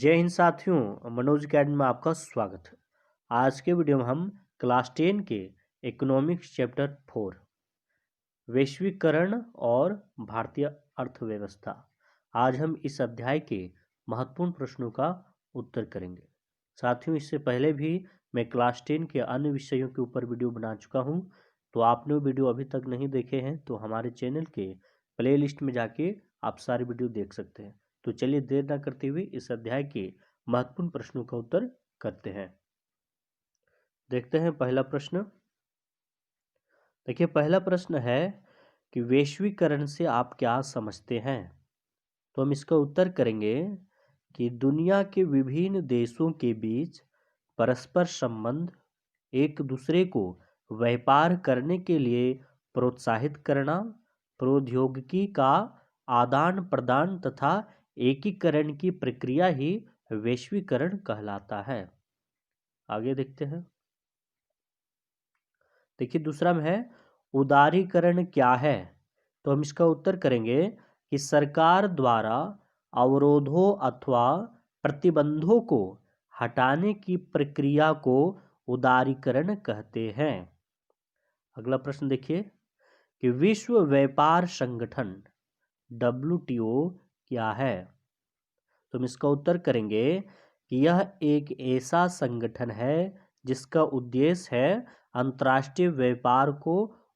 जय हिंद साथियों, मनोज अकेडमी में आपका स्वागत है। आज के वीडियो में हम क्लास 10 के इकोनॉमिक्स चैप्टर 4 वैश्वीकरण और भारतीय अर्थव्यवस्था, आज हम इस अध्याय के महत्वपूर्ण प्रश्नों का उत्तर करेंगे। साथियों, इससे पहले भी मैं क्लास 10 के अन्य विषयों के ऊपर वीडियो बना चुका हूं, तो आपने वो वीडियो अभी तक नहीं देखे हैं तो हमारे चैनल के प्ले लिस्ट में जाके आप सारे वीडियो देख सकते हैं। तो चलिए देर न करते हुए इस अध्याय के महत्वपूर्ण प्रश्नों का उत्तर करते हैं। देखते हैं पहला प्रश्न। देखिए, पहला प्रश्न है कि वैश्वीकरण से आप क्या समझते हैं। तो हम इसका उत्तर करेंगे कि दुनिया के विभिन्न देशों के बीच परस्पर संबंध, एक दूसरे को व्यापार करने के लिए प्रोत्साहित करना, प्रौद्योगिकी का आदान प्रदान तथा एकीकरण की प्रक्रिया ही वैश्वीकरण कहलाता है। आगे देखते हैं। देखिए, दूसरा में है उदारीकरण क्या है। तो हम इसका उत्तर करेंगे कि सरकार द्वारा अवरोधों अथवा प्रतिबंधों को हटाने की प्रक्रिया को उदारीकरण कहते हैं। अगला प्रश्न देखिए कि विश्व व्यापार संगठन WTO क्या है। तो हम इसका उत्तर करेंगे कि यह एक ऐसा संगठन है जिसका उद्देश्य है अंतर्राष्ट्रीय व्यापार को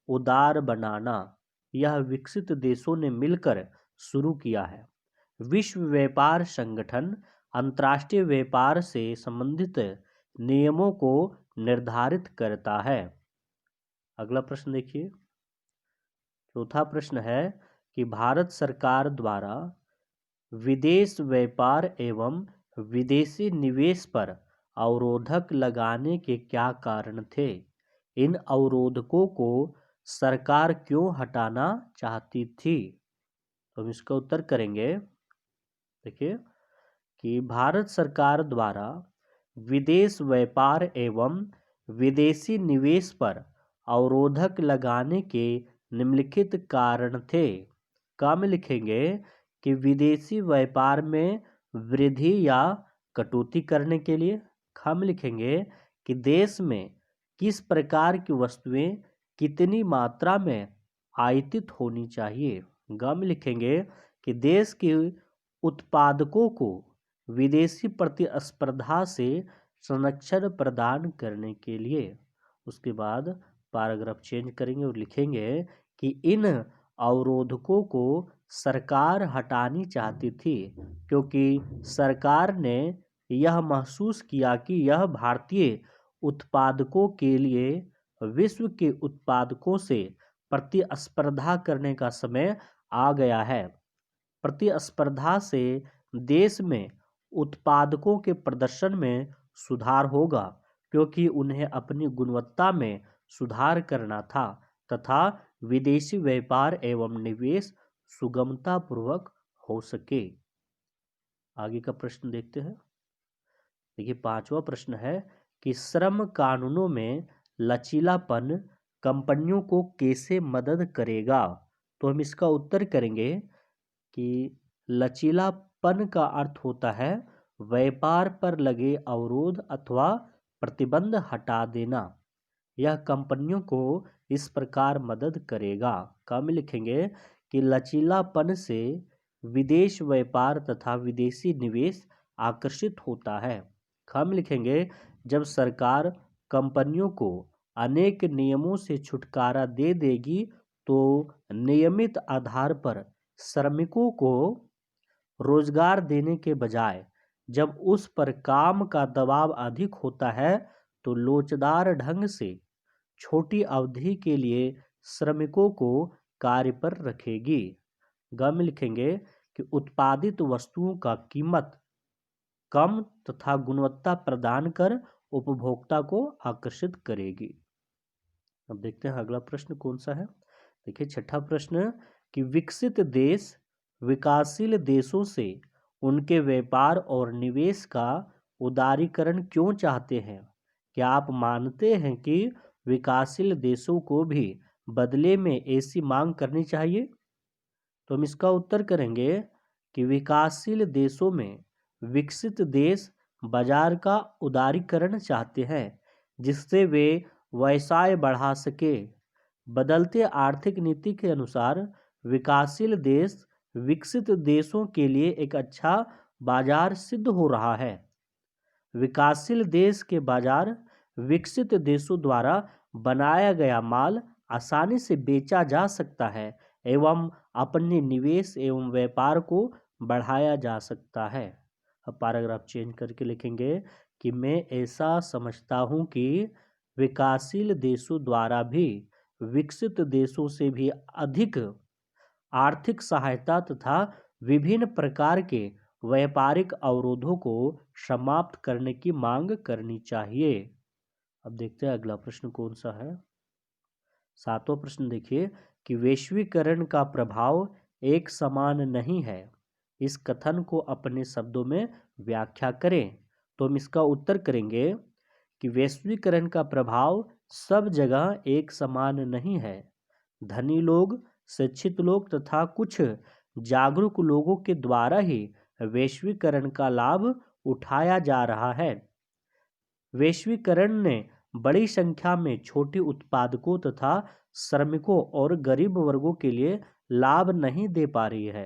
उदार बनाना। यह विकसित देशों ने मिलकर शुरू किया है। विश्व व्यापार संगठन अंतर्राष्ट्रीय व्यापार से संबंधित नियमों को निर्धारित करता है। अगला प्रश्न देखिए। चौथा प्रश्न है कि भारत सरकार द्वारा विदेश व्यापार एवं विदेशी निवेश पर अवरोधक लगाने के क्या कारण थे। इन अवरोधकों को सरकार क्यों हटाना चाहती थी। तो हम इसका उत्तर करेंगे। देखिए कि भारत सरकार द्वारा विदेश व्यापार एवं विदेशी निवेश पर अवरोधक लगाने के निम्नलिखित कारण थे। का में लिखेंगे कि विदेशी व्यापार में वृद्धि या कटौती करने के लिए। खा में लिखेंगे कि देश में किस प्रकार की वस्तुएं कितनी मात्रा में आयातित होनी चाहिए। ग में लिखेंगे कि देश के उत्पादकों को विदेशी प्रतिस्पर्धा से संरक्षण प्रदान करने के लिए। उसके बाद पैराग्राफ चेंज करेंगे और लिखेंगे कि इन अवरोधकों को सरकार हटानी चाहती थी क्योंकि सरकार ने यह महसूस किया कि यह भारतीय उत्पादकों के लिए विश्व के उत्पादकों से प्रतिस्पर्धा करने का समय आ गया है। प्रतिस्पर्धा से देश में उत्पादकों के प्रदर्शन में सुधार होगा क्योंकि उन्हें अपनी गुणवत्ता में सुधार करना था तथा विदेशी व्यापार एवं निवेश सुगमता पूर्वक हो सके। आगे का प्रश्न देखते हैं। देखिए, पांचवा प्रश्न है कि श्रम कानूनों में लचीलापन कंपनियों को कैसे मदद करेगा। तो हम इसका उत्तर करेंगे कि लचीलापन का अर्थ होता है व्यापार पर लगे अवरोध अथवा प्रतिबंध हटा देना। यह कंपनियों को इस प्रकार मदद करेगा। का में लिखेंगे कि लचीलापन से विदेश व्यापार तथा विदेशी निवेश आकर्षित होता है। खा में लिखेंगे जब सरकार कंपनियों को अनेक नियमों से छुटकारा दे देगी तो नियमित आधार पर श्रमिकों को रोजगार देने के बजाय जब उस पर काम का दबाव अधिक होता है तो लोचदार ढंग से छोटी अवधि के लिए श्रमिकों को कार्य पर रखेगी। ग में लिखेंगे कि उत्पादित वस्तुओं का कीमत कम तथा गुणवत्ता प्रदान कर उपभोक्ता को आकर्षित करेगी। अब देखते हैं अगला प्रश्न कौन सा है। देखिए, छठा प्रश्न कि विकसित देश विकासशील देशों से उनके व्यापार और निवेश का उदारीकरण क्यों चाहते हैं। क्या आप मानते हैं कि विकासशील देशों को भी बदले में ऐसी मांग करनी चाहिए। तो हम इसका उत्तर करेंगे कि विकासशील देशों में विकसित देश बाजार का उदारीकरण चाहते हैं जिससे वे व्यवसाय बढ़ा सके। बदलते आर्थिक नीति के अनुसार विकासशील देश विकसित देशों के लिए एक अच्छा बाजार सिद्ध हो रहा है। विकासशील देश के बाजार विकसित देशों द्वारा बनाया गया माल आसानी से बेचा जा सकता है एवं अपने निवेश एवं व्यापार को बढ़ाया जा सकता है। अब पैराग्राफ चेंज करके लिखेंगे कि मैं ऐसा समझता हूँ कि विकासशील देशों द्वारा भी विकसित देशों से भी अधिक आर्थिक सहायता तथा विभिन्न प्रकार के व्यापारिक अवरोधों को समाप्त करने की मांग करनी चाहिए। अब देखते हैं अगला प्रश्न कौन सा है। 7वां प्रश्न देखिए कि वैश्वीकरण का प्रभाव एक समान नहीं है, इस कथन को अपने शब्दों में व्याख्या करें। तो हम इसका उत्तर करेंगे कि वैश्वीकरण का प्रभाव सब जगह एक समान नहीं है। धनी लोग, शिक्षित लोग तथा कुछ जागरूक लोगों के द्वारा ही वैश्वीकरण का लाभ उठाया जा रहा है। वैश्वीकरण ने बड़ी संख्या में छोटे उत्पादकों तथा श्रमिकों और गरीब वर्गों के लिए लाभ नहीं दे पा रही है।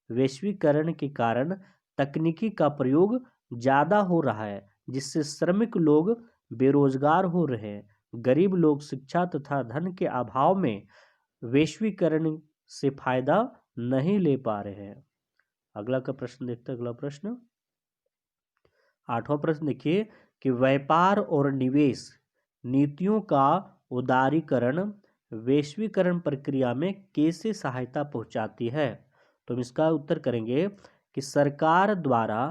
वैश्वीकरण के कारण तकनीकी का प्रयोग ज़्यादा हो रहा है जिससे श्रमिक लोग बेरोजगार हो रहे हैं। गरीब लोग शिक्षा तथा धन के अभाव में वैश्वीकरण से फायदा नहीं ले पा रहे हैं। अगला का प्रश्न देखते हैं। अगला प्रश्न 8वां प्रश्न देखिए कि व्यापार और निवेश नीतियों का उदारीकरण वैश्वीकरण प्रक्रिया में कैसे सहायता पहुंचाती है। तो हम इसका उत्तर करेंगे कि सरकार द्वारा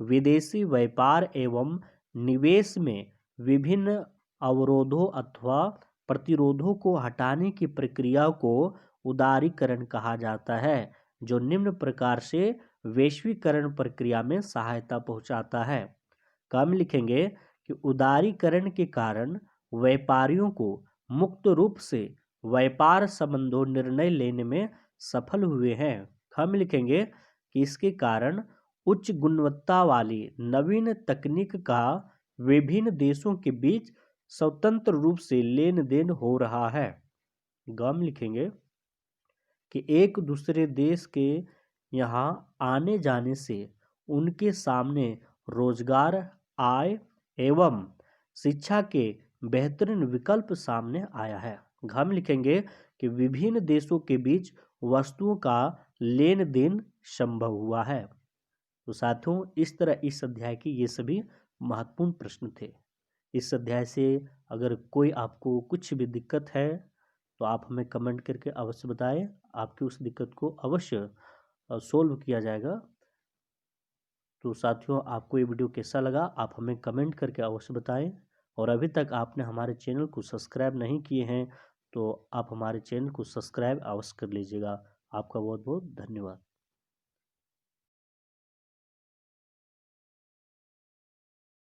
विदेशी व्यापार एवं निवेश में विभिन्न अवरोधों अथवा प्रतिरोधों को हटाने की प्रक्रिया को उदारीकरण कहा जाता है, जो निम्न प्रकार से वैश्वीकरण प्रक्रिया में सहायता पहुंचाता है। कम लिखेंगे कि उदारीकरण के कारण व्यापारियों को मुक्त रूप से व्यापार संबंधों निर्णय लेने में सफल हुए हैं। हम लिखेंगे कि इसके कारण उच्च गुणवत्ता वाली नवीन तकनीक का विभिन्न देशों के बीच स्वतंत्र रूप से लेन देन हो रहा है। गम लिखेंगे कि एक दूसरे देश के यहाँ आने जाने से उनके सामने रोजगार, आय एवं शिक्षा के बेहतरीन विकल्प सामने आया है। हम लिखेंगे कि विभिन्न देशों के बीच वस्तुओं का लेन देन संभव हुआ है। तो साथियों, इस तरह इस अध्याय के ये सभी महत्वपूर्ण प्रश्न थे। इस अध्याय से अगर कोई आपको कुछ भी दिक्कत है तो आप हमें कमेंट करके अवश्य बताएं। आपकी उस दिक्कत को अवश्य सोल्व किया जाएगा। तो साथियों, आपको ये वीडियो कैसा लगा आप हमें कमेंट करके अवश्य बताएं। और अभी तक आपने हमारे चैनल को सब्सक्राइब नहीं किए हैं तो आप हमारे चैनल को सब्सक्राइब अवश्य कर लीजिएगा। आपका बहुत बहुत धन्यवाद।